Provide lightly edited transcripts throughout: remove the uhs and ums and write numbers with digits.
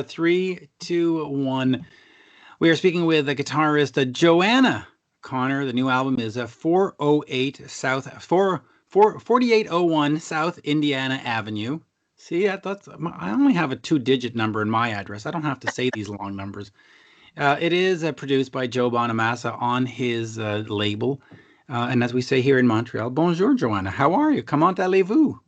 Three, two, one. We are speaking with the guitarist Joanna Connor. The new album is 408 South 4801 South Indiana Avenue. See, I only have a two-digit number in my address. I don't have to say these long numbers. It is produced by Joe Bonamassa on his label. And as we say here in Montreal, bonjour, Joanna. How are you? Comment allez-vous?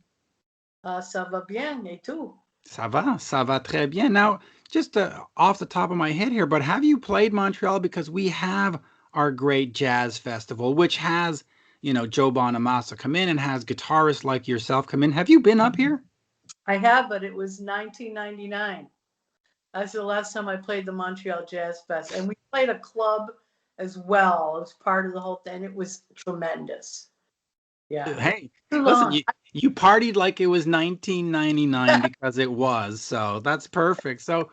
Ça va bien, et tout? Ça va très bien. Now, just off the top of my head here, but have you played Montreal? Because we have our great jazz festival, which has, Joe Bonamassa come in and has guitarists like yourself come in. Have you been up here? I have, but it was 1999. That's the last time I played the Montreal Jazz Fest. And we played a club as well as part of the whole thing. It was tremendous. Yeah. Hey, Too listen, long. you partied like it was 1999 because it was. So that's perfect. So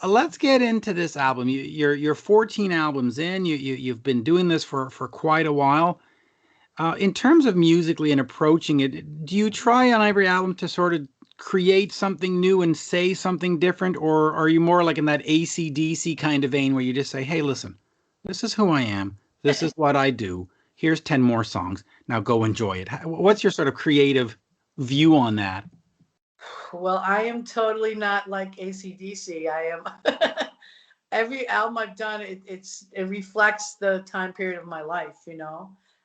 let's get into this album. You're 14 albums in. You've been doing this for quite a while. In terms of musically and approaching it, do you try on every album to sort of create something new and say something different, or are you more like in that AC/DC kind of vein where you just say, "Hey, listen, this is who I am. This is what I do. Here's 10 more songs. Now go enjoy it." What's your sort of creative view on that? Well, I am totally not like AC/DC. I am every album I've done, it reflects the time period of my life.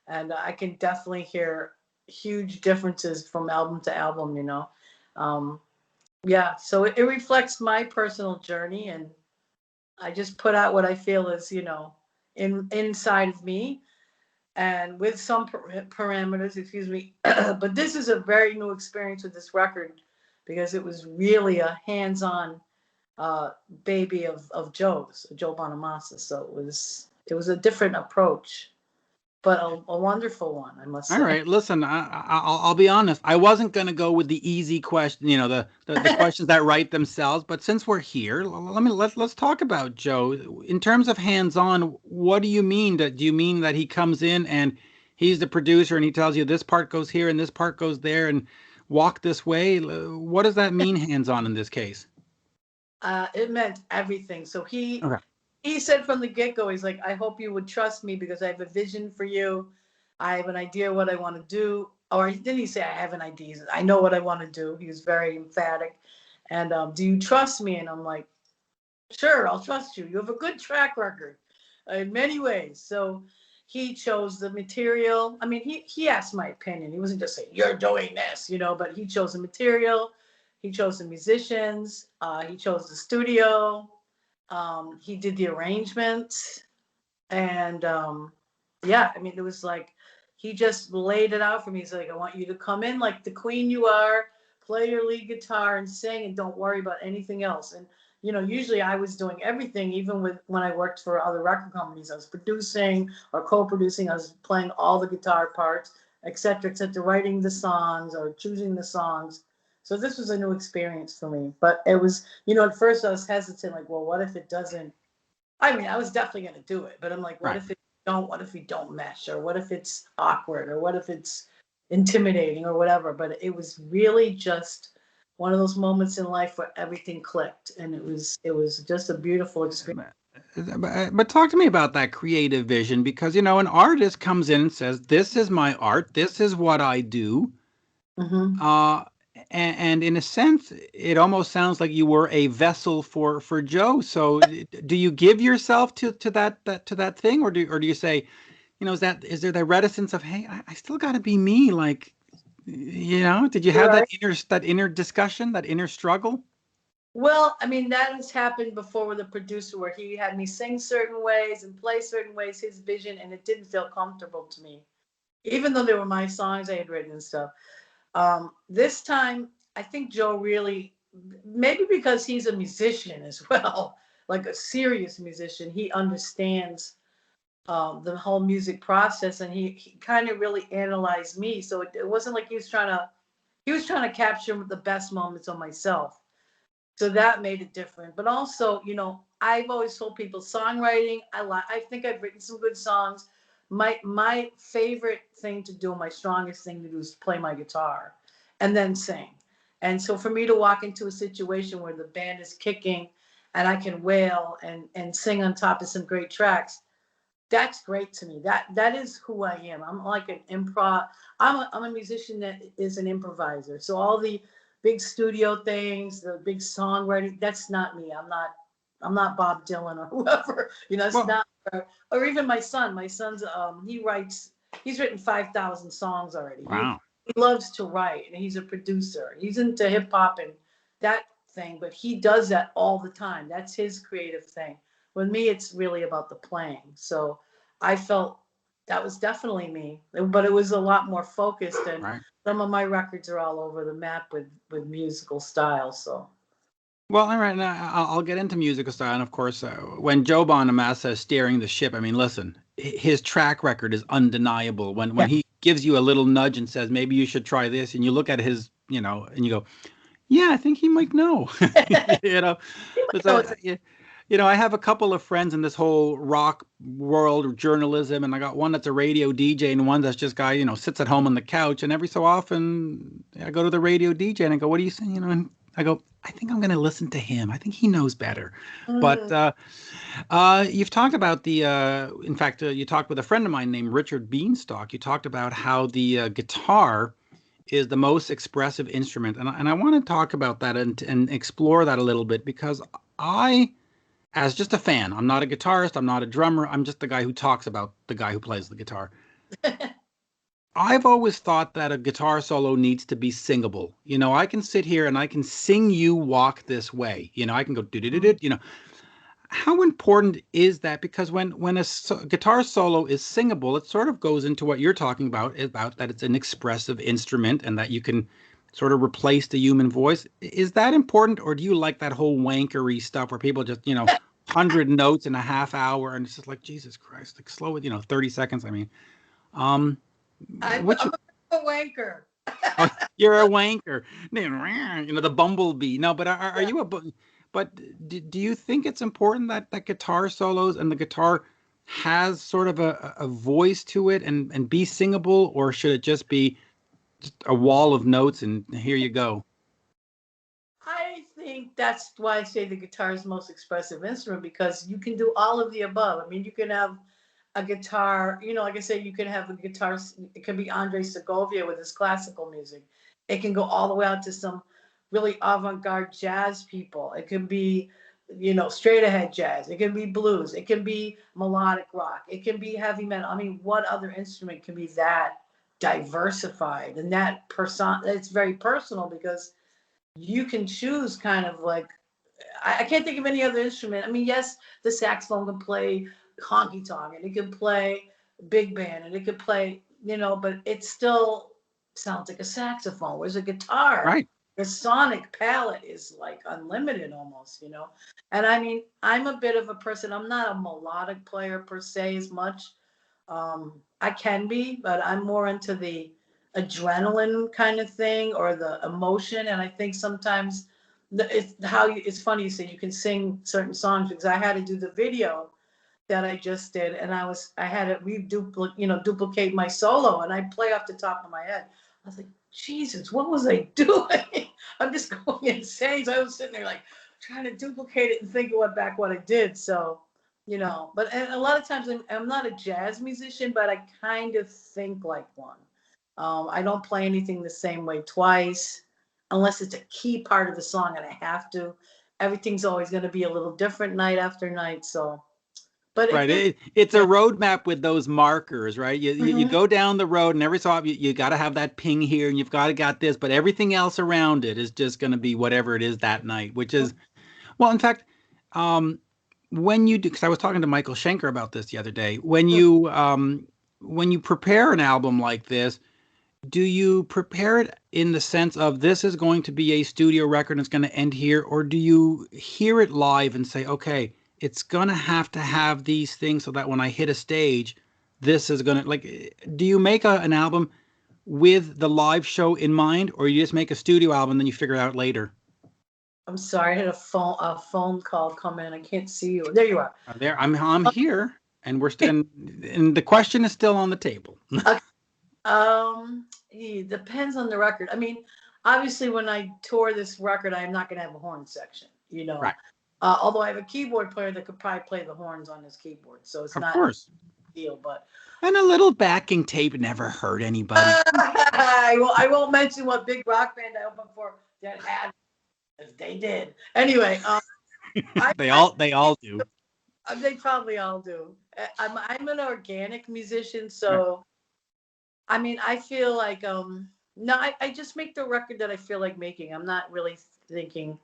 And I can definitely hear huge differences from album to album. Um, yeah, so it reflects my personal journey, and I just put out what I feel is, inside of me, and with some parameters, excuse me. But this is a very new experience with this record because it was really a hands-on uh, baby of Joe Bonamassa. So it was a different approach, but a wonderful one, I must All say. right, listen, I'll be honest. I wasn't going to go with the easy question, the questions that write themselves. But since we're here, let's talk about Joe. In terms of hands-on, what do you mean? Do you mean that he comes in and he's the producer and he tells you this part goes here and this part goes there and walk this way? What does that mean, hands-on in this case? It meant everything. So he Okay. he said from the get-go, he's like, I hope you would trust me because I have a vision for you. I have an idea what I want to do. Or didn't he say I have an idea? He said, I know what I want to do. He was very emphatic. And do you trust me? And I'm like, sure, I'll trust you. You have a good track record in many ways. So he chose the material. I mean, he asked my opinion. He wasn't just saying, you're doing this, but he chose the material. He chose the musicians. He chose the studio. He did the arrangements. And yeah, I mean, it was like he just laid it out for me. He's like, I want you to come in like the queen you are, play your lead guitar and sing, and don't worry about anything else. And usually I was doing everything, even with when I worked for other record companies. I was producing or co-producing. I was playing all the guitar parts, etc., writing the songs or choosing the songs. So this was a new experience for me. But it was, at first I was hesitant, like, well, what if it doesn't? I mean, I was definitely going to do it, but I'm like, what Right. if it don't? What if we don't mesh, or what if it's awkward, or what if it's intimidating, or whatever? But it was really just one of those moments in life where everything clicked, and it was just a beautiful experience. But talk to me about that creative vision because, an artist comes in and says, "This is my art. This is what I do." Hmm. Uh, and in a sense, it almost sounds like you were a vessel for Joe. So, do you give yourself to that thing, or do you say, is there that reticence of, hey, I still got to be me? Like, did you have Right. that inner discussion, that inner struggle? Well, I mean, that has happened before with a producer where he had me sing certain ways and play certain ways, his vision, and it didn't feel comfortable to me, even though they were my songs I had written and stuff. This time, I think Joe really, maybe because he's a musician as well, like a serious musician, he understands the whole music process, and he kind of really analyzed me. So it wasn't like he was trying to capture the best moments of myself. So that made it different. But also, I've always told people songwriting. I think I've written some good songs. My favorite thing to do, my strongest thing to do, is play my guitar, and then sing. And so for me to walk into a situation where the band is kicking and I can wail and sing on top of some great tracks, that's great to me. That is who I am. I'm like an improv. I'm a musician that is an improviser. So all the big studio things, the big songwriting, that's not me. I'm not Bob Dylan or whoever. It's Well, not. Or even my son. My son's he writes. He's written 5,000 songs already. wow. He loves to write, and he's a producer. He's into hip hop and that thing, but he does that all the time. That's his creative thing. With me, it's really about the playing. So I felt that was definitely me, but it was a lot more focused. And Right. some of my records are all over the map with musical style. So Well, all right, now I'll get into musical style, and of course, when Joe Bonamassa is steering the ship, I mean, listen, his track record is undeniable. When yeah, he gives you a little nudge and says maybe you should try this, and you look at his, and you go, yeah, I think he might know. you know, it's no, it's I have a couple of friends in this whole rock world of journalism, and I got one that's a radio DJ, and one that's just guy, sits at home on the couch. And every so often, I go to the radio DJ and I go, "What are you saying?" And I go, "I think I'm going to listen to him. I think he knows better." But mm, you've talked about in fact, you talked with a friend of mine named Richard Beanstalk. You talked about how the guitar is the most expressive instrument, and I want to talk about that and explore that a little bit because as just a fan, I'm not a guitarist, I'm not a drummer, I'm just the guy who talks about the guy who plays the guitar. I've always thought that a guitar solo needs to be singable. I can sit here and I can sing you Walk This Way. I can go do do do do. How important is that? Because when a guitar solo is singable, it sort of goes into what you're talking about that it's an expressive instrument and that you can sort of replace the human voice. Is that important, or do you like that whole wankery stuff where people just 100 notes in a half hour and it's just like Jesus Christ, like slow it 30 seconds. I mean, um, what's I'm your a wanker. oh, you're a wanker. The bumblebee. No, but are Yeah. you but do you think it's important that guitar solos and the guitar has sort of a voice to it and be singable, or should it just be just a wall of notes and here you go? I think that's why I say the guitar is the most expressive instrument because you can do all of the above. I mean, you can have a guitar, like I said, you can have a guitar. It could be Andre Segovia with his classical music. It can go all the way out to some really avant-garde jazz people. It can be, straight ahead jazz. It can be blues. It can be melodic rock. It can be heavy metal. I mean, what other instrument can be that diversified and that person? It's very personal because you can choose kind of like I can't think of any other instrument. I mean, yes, the saxophone can play honky tonk and it can play big band and it can play, but it still sounds like a saxophone. Whereas a guitar, Right. the sonic palette is like unlimited almost. And I mean, I'm a bit of a person, I'm not a melodic player per se as much. I can be, but I'm more into the adrenaline kind of thing or the emotion. And I think sometimes it's funny you say you can sing certain songs because I had to do the video that I just did, and I had to duplicate my solo, and I play off the top of my head. I was like, Jesus, what was I doing? I'm just going insane. So I was sitting there like trying to duplicate it and think what I did. So, but and a lot of times I'm not a jazz musician, but I kind of think like one. I don't play anything the same way twice, unless it's a key part of the song and I have to. Everything's always going to be a little different night after night. So, but Right. it It's a yeah. roadmap with those markers, right? You Mhm. go down the road, and every so often you got to have that ping here, and you've got this, but everything else around it is just going to be whatever it is that night, which is, well, in fact, um, when you do, because I was talking to Michael Schenker about this the other day, when you prepare an album like this, do you prepare it in the sense of this is going to be a studio record and it's going to end here, or do you hear it live and say, okay, it's going to have these things so that when I hit a stage, this is going to like, do you make an album with the live show in mind, or you just make a studio album and then you figure it out later? I'm sorry, I had a phone call come in. I can't see you. There you are. There, I'm here, and we're still, and the question is still on the table. Okay. It depends on the record. I mean, obviously when I tour this record, I'm not going to have a horn section, you know. Right. Although I have a keyboard player that could probably play the horns on his keyboard, so it's Of not a course. deal. But And a little backing tape never hurt anybody. I won't mention what big rock band I opened for that had, if they did. Anyway, I, I They all do. they probably all do. I'm an organic musician, Right. so I mean, I feel like no, I just make the record that I feel like making. I'm not really thinking,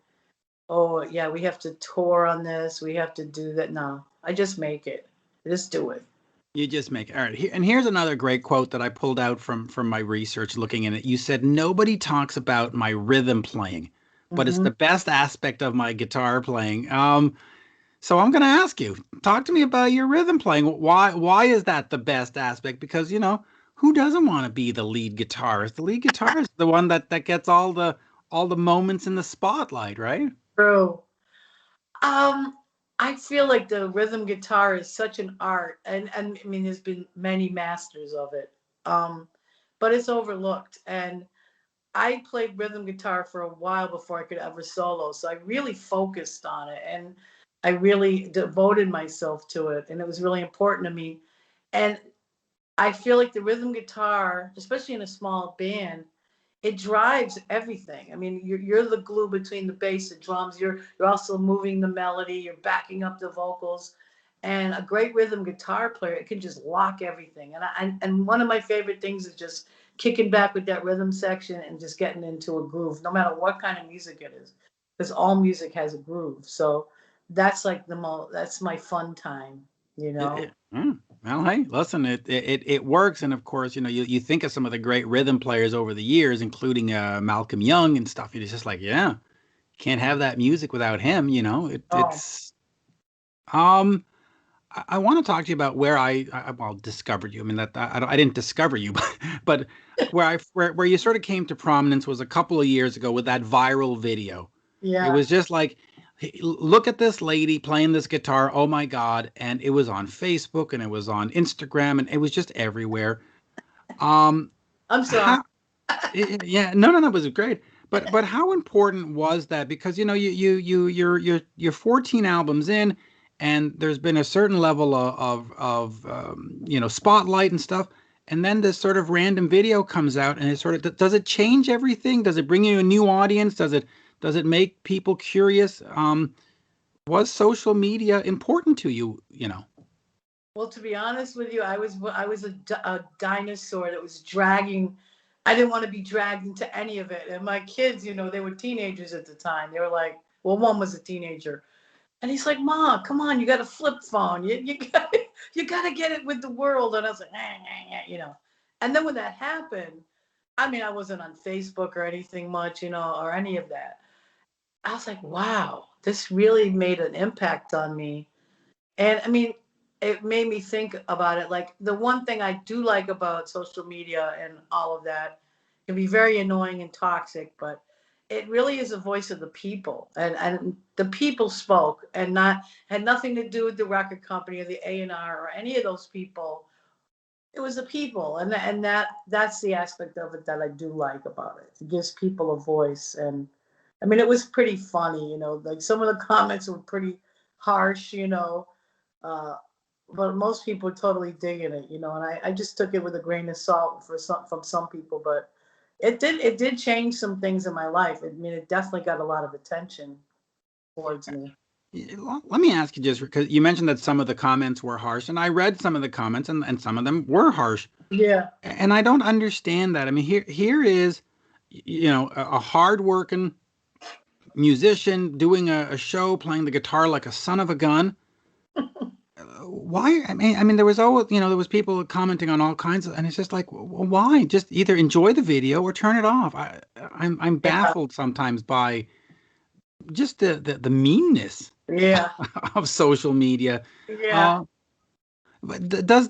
oh yeah, we have to tour on this, we have to do that. No, I just make it. Just do it. You just make it. All right. And here's another great quote that I pulled out from my research looking at it. You said nobody talks about my rhythm playing, but it's Hmm. the best aspect of my guitar playing. So I'm going to ask you, talk to me about your rhythm playing. Why is that the best aspect? Because, who doesn't want to be the lead guitarist? The lead guitarist is the one that gets all the moments in the spotlight, right? True. Um, I feel like the rhythm guitar is such an art, and I mean, there's been many masters of it. Um, but it's overlooked, and I played rhythm guitar for a while before I could ever solo. So I really focused on it and I really devoted myself to it. And it was really important to me. And I feel like the rhythm guitar, especially in a small band, it drives everything. I mean, you're the glue between the bass and drums. You're also moving the melody. You're backing up the vocals, and a great rhythm guitar player, it can just lock everything. And one of my favorite things is just kicking back with that rhythm section and just getting into a groove, no matter what kind of music it is, because all music has a groove. So that's like that's my fun time, you know. Well, hey, listen, it works, and of course, you think of some of the great rhythm players over the years, including Malcolm Young and stuff. And it's just like, yeah, can't have that music without him. Oh, It's um. I want to talk to you about where well, discovered you. I mean that I didn't discover you, but where you sort of came to prominence was a couple of years ago with that viral video. It yeah. was just like, "Hey, look at this lady playing this guitar. Oh my God!" And it was on Facebook and it was on Instagram and it was just everywhere. Um, I'm sorry. how yeah, no, it was great. But how important was that? Because you're 14 albums in, and there's been a certain level of spotlight and stuff, and then this sort of random video comes out, and it sort of does it change everything? Does it bring you a new audience? Does it make people curious? Was social media important to you? Well, to be honest with you, I was a dinosaur that was dragging. I didn't want to be dragged into any of it. And my kids, they were teenagers at the time. They were like, well, one was a teenager, and he's like, "Mom, come on, you got a flip phone. You got you got to get it with the world." And I was like, nah. And then when that happened, I mean, I wasn't on Facebook or anything much, or any of that. I was like, wow, this really made an impact on me. And I mean, it made me think about it. Like the one thing I do like about social media and all of that can be very annoying and toxic, but it really is a voice of the people. And the people spoke and not had nothing to do with the record company or the A&R or any of those people. It was the people. And that's the aspect of it that I do like about it. It gives people a voice. And I mean, it was pretty funny, like some of the comments were pretty harsh, uh, but most people are totally digging it, and I just took it with a grain of salt from some people, but it did change some things in my life. I mean, it definitely got a lot of attention towards me. Let me ask you just because you mentioned that some of the comments were harsh, and I read some of the comments, and some of them were harsh, Yeah. and I don't understand that. I mean, here is, a hardworking musician doing a show, playing the guitar like a son of a gun. Why? I mean, there was always, there was people commenting on all kinds of, and it's just like, well, why? Just either enjoy the video or turn it off. I'm Yeah. baffled sometimes by just the meanness Yeah. of social media. Yeah. Uh, but does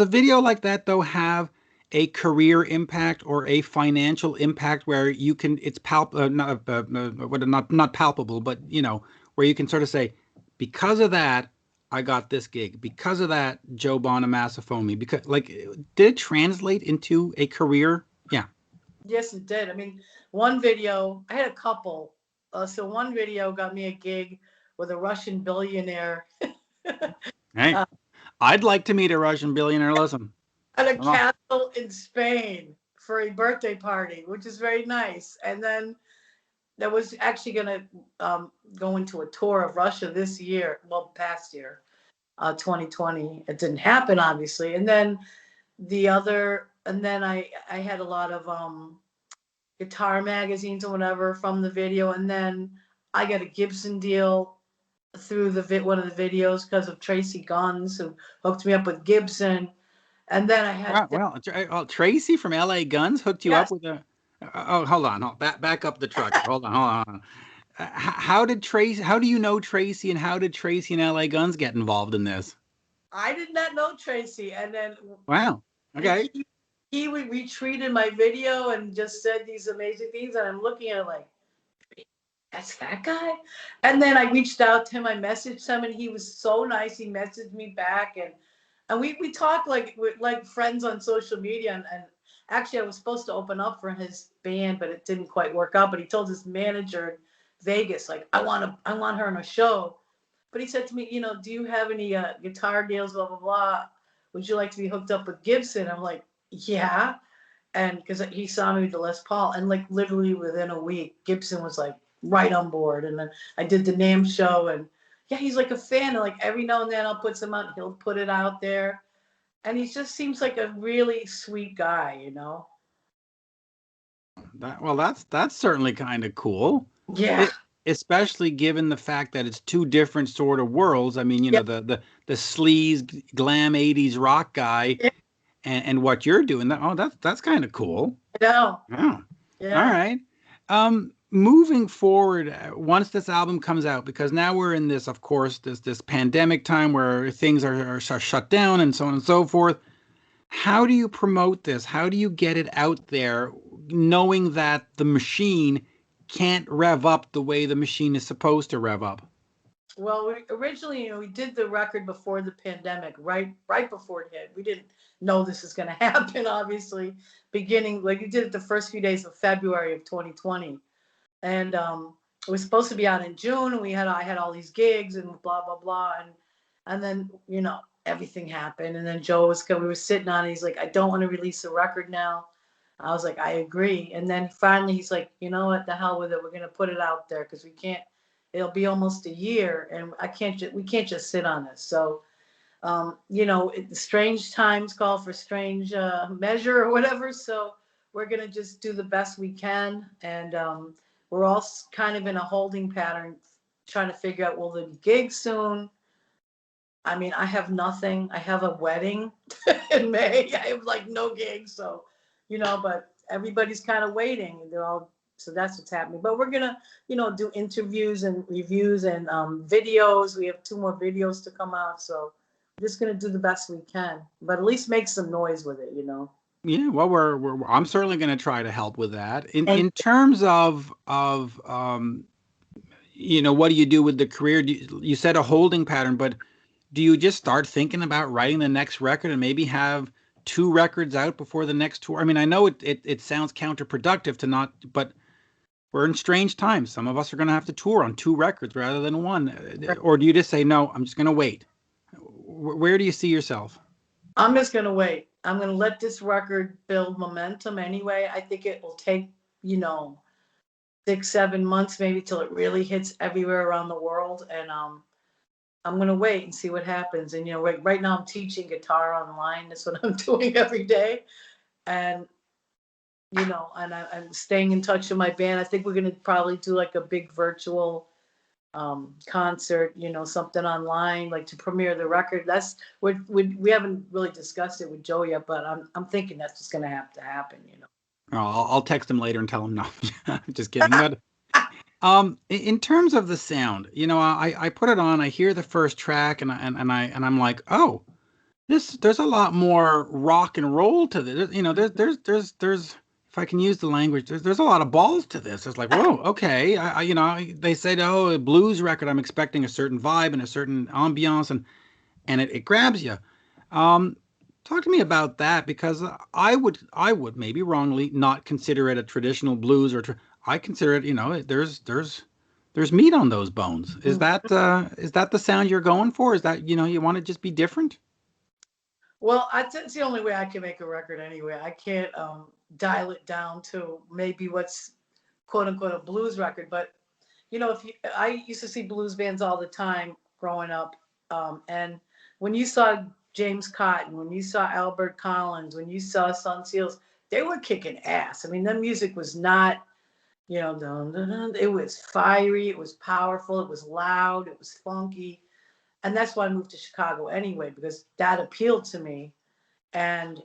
a video like that though have a career impact or a financial impact where you can it's not palpable, but where you can sort of say, because of that I got this gig, because of that Joe Bonamassa phoned me, because like did it translate into a career? Yeah. Yes, it did. I mean, one video, I had a couple. So one video got me a gig with a Russian billionaire Hey, uh, I'd like to meet a Russian billionaire. Listen, at a come on. castle in Spain for a birthday party, which is very nice. And then that was actually going to go into a tour of Russia this year, well, past year, 2020. It didn't happen, obviously. And then I had a lot of guitar magazines or whatever from the video, and then I got a Gibson deal through one of the videos because of Tracii Guns, who hooked me up with Gibson. And then I had Tracii from LA Guns hooked you up yes, with a. Oh, hold on. Back up the truck. Hold on. Hold on. How did Tracii? How do you know Tracii, and how did Tracii and LA Guns get involved in this? I did not know Tracii, and then Wow. Okay. he retweeted my video and just said these amazing things, and I'm looking at it like, that's that guy. And then I reached out to him, I messaged him, and he was so nice. He messaged me back, and we talked like we're like friends on social media. And actually, I was supposed to open up for his band, but it didn't quite work out. But he told his manager in Vegas, like, I want her on a show. But he said to me, do you have any guitar deals, blah blah blah? Would you like to be hooked up with Gibson? I'm like, yeah. And because he saw me with the Les Paul, and like literally within a week, Gibson was like right on board. And then I did the NAMM show, and yeah, he's like a fan. And like every now and then I'll put some out, he'll put it out there, and he just seems like a really sweet guy. That's certainly kind of cool. Yeah, It, especially given the fact that it's two different sort of worlds. I mean, yeah, the sleaze glam '80s rock guy, yeah. and what you're doing. That's kind of cool. I know. Yeah. All Yeah. right. Moving forward, once this album comes out, because now we're in this, of course, this pandemic time where things are shut down and so on and so forth. How do you promote this? How do you get it out there, knowing that the machine can't rev up the way the machine is supposed to rev up? Well, originally, we did the record before the pandemic, right before it hit. We didn't know this was going to happen, obviously. Beginning, like we did it the first few days of February of 2020, and it was supposed to be out in June, and I had all these gigs and blah blah blah, and then everything happened, and then we were sitting on it. He's like, I don't want to release a record now. I was like, I agree. And then finally he's like, you know what, the hell with it. We're gonna put it out there because we can't. It'll be almost a year, and we can't just sit on this. So, strange times call for strange measure or whatever. So we're gonna just do the best we can, and we're all kind of in a holding pattern, trying to figure out will there be gigs soon. I mean, I have nothing. I have a wedding in May. I have like no gigs, so but everybody's kind of waiting. They're all so that's what's happening. But we're gonna, do interviews and reviews and videos. We have 2 more videos to come out, so we're just gonna do the best we can. But at least make some noise with it. Yeah, well, I'm certainly going to try to help with that. And In terms of what do you do with the career? You said a holding pattern, but do you just start thinking about writing the next record and maybe have 2 records out before the next tour? I mean, I know it sounds counterproductive to not, but we're in strange times. Some of us are going to have to tour on 2 records rather than one. Or do you just say, no, I'm just going to wait? Where do you see yourself? I'm just gonna wait. I'm gonna let this record build momentum anyway. I think it will take 6, 7 months maybe till it really hits everywhere around the world. And I'm gonna wait and see what happens. And right now I'm teaching guitar online. That's what I'm doing every day. And I'm staying in touch with my band. I think we're gonna probably do like a big virtual concert, something online, like to premiere the record. We haven't really discussed it with Joe yet, but I'm thinking that's just gonna have to happen. Oh, I'll text him later and tell him no. Just kidding. But in terms of the sound, I put it on. I hear the first track, and I'm like, oh, there's a lot more rock and roll to this. There's if I can use the language, there's a lot of balls to this. It's like, whoa, okay. They said, oh, a blues record. I'm expecting a certain vibe and a certain ambiance, and it grabs you. Um, Talk to me about that, because I would maybe wrongly not consider it a traditional blues I consider it, there's meat on those bones. Is that the sound you're going for? Is that, you want to just be different? Well, it's the only way I can make a record anyway. I can't dial it down to maybe what's quote unquote a blues record. But if I used to see blues bands all the time growing up, and when you saw James Cotton, when you saw Albert Collins, when you saw Sun Seals, they were kicking ass. I mean, the music was not, dun, dun, dun. It was fiery, it was powerful, it was loud, it was funky, and that's why I moved to Chicago anyway, because that appealed to me. And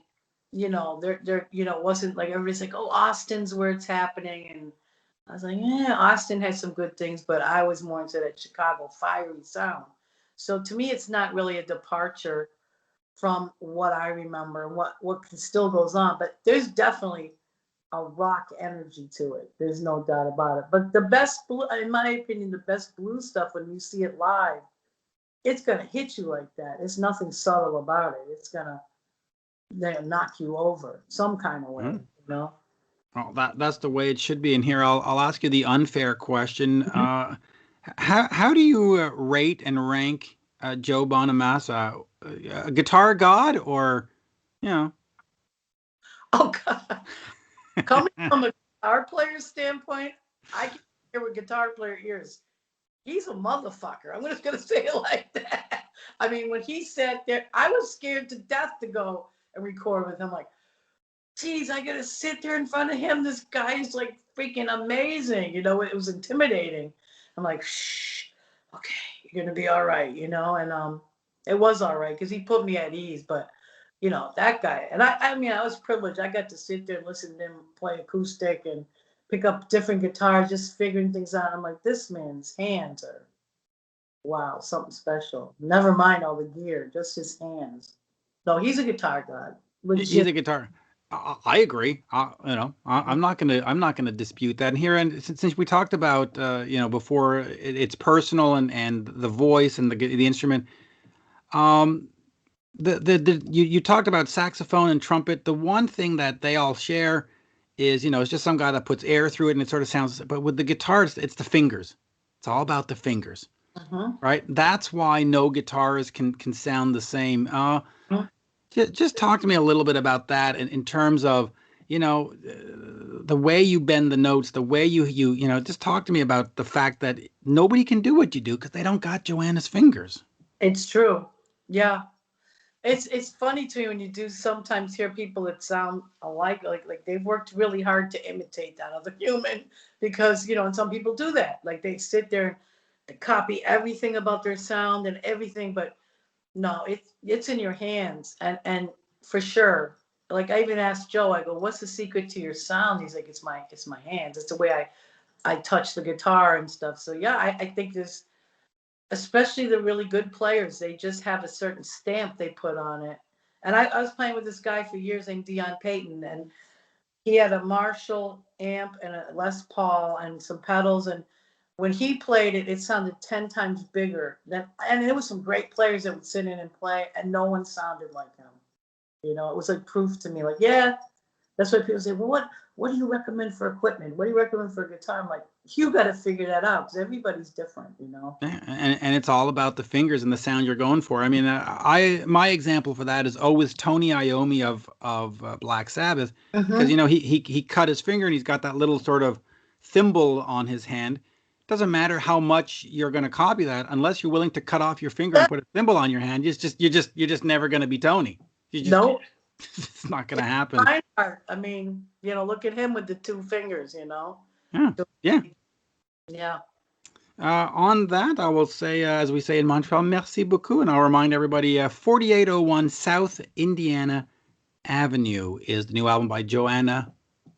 it wasn't like everybody's like, oh, Austin's where it's happening, and I was like, yeah, Austin has some good things, but I was more into that Chicago fiery sound. So to me, it's not really a departure from what I remember, what still goes on, but there's definitely a rock energy to it. There's no doubt about it. But the best, in my opinion, the best blues stuff, when you see it live, it's gonna hit you like that. It's nothing subtle about it. It's gonna knock you over some kind of way, Hmm. you know. Well, that's the way it should be. And here I'll ask you the unfair question. Mhm. How do you rate and rank Joe Bonamassa, a guitar god, or you know? Oh God, coming from a guitar player's standpoint, I can hear what guitar player ears. He's a motherfucker. I'm just gonna say it like that. I mean, when he sat there, I was scared to death to go and record with him. Like, geez, I gotta sit there in front of him. This guy's like freaking amazing. It was intimidating. I'm like, shh, okay, you're gonna be all right, and it was all right because he put me at ease. But that guy, and I mean, I was privileged. I got to sit there and listen to him play acoustic and pick up different guitars, just figuring things out. I'm like, this man's hands are wow, something special. Never mind all the gear, just his hands. No, he's a guitar god, He's legit. a guitar. I agree. I'm not gonna dispute that. And here, and since we talked about before, it's personal and the voice and the instrument. Um, you talked about saxophone and trumpet. The one thing that they all share is, it's just some guy that puts air through it and it sort of sounds. But with the guitar, it's the fingers. It's all about the fingers, Mhm. right? That's why no guitarist can sound the same. Just talk to me a little bit about that in terms of, the way you bend the notes, the way just talk to me about the fact that nobody can do what you do because they don't got Joanna's fingers. It's true. Yeah. It's funny to me when you do sometimes hear people that sound alike, like they've worked really hard to imitate that other human, because and some people do that. Like they sit there and copy everything about their sound and everything, but no, it's in your hands, and for sure. Like I even asked Joe, I go, what's the secret to your sound? He's like, it's my hands. It's the way I touch the guitar and stuff. So yeah, I think there's, especially the really good players, they just have a certain stamp they put on it. And I was playing with this guy for years named Dion Payton, and he had a Marshall amp and a Les Paul and some pedals. And when he played it, it sounded 10 times bigger. And there was some great players that would sit in and play, and no one sounded like him. It was like proof to me, like, yeah, that's why people say, well, what do you recommend for equipment? What do you recommend for a guitar? I'm like, you got to figure that out because everybody's different. Yeah, and it's all about the fingers and the sound you're going for. I mean, I my example for that is always Tony Iommi of Black Sabbath, because Mm-hmm. he cut his finger and he's got that little sort of thimble on his hand. Doesn't matter how much you're going to copy that, unless you're willing to cut off your finger and put a thimble on your hand. You're just never going to be Tony. You just No, it's not going to happen. fine art. I mean, look at him with the two fingers. Yeah, So, yeah. yeah. On that, I will say, as we say in Montreal, merci beaucoup. And I'll remind everybody, 4801 South Indiana Avenue is the new album by Joanna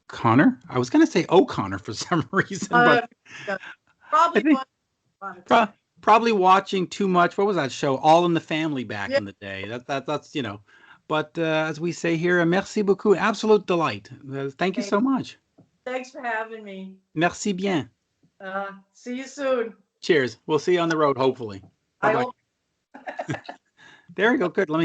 Connor. I was going to say O'Connor for some reason, but Uh, yeah, I probably think was on a pro- time. probably watching too much. What was that show? All in the Family back Yeah. in the day. That's. But as we say here, merci beaucoup. Absolute delight. Thank you Hey, so much. thanks for having me. Merci bien. See you soon. Cheers. We'll see you on the road, hopefully. Bye I bye. hope. There we go. Good. Let me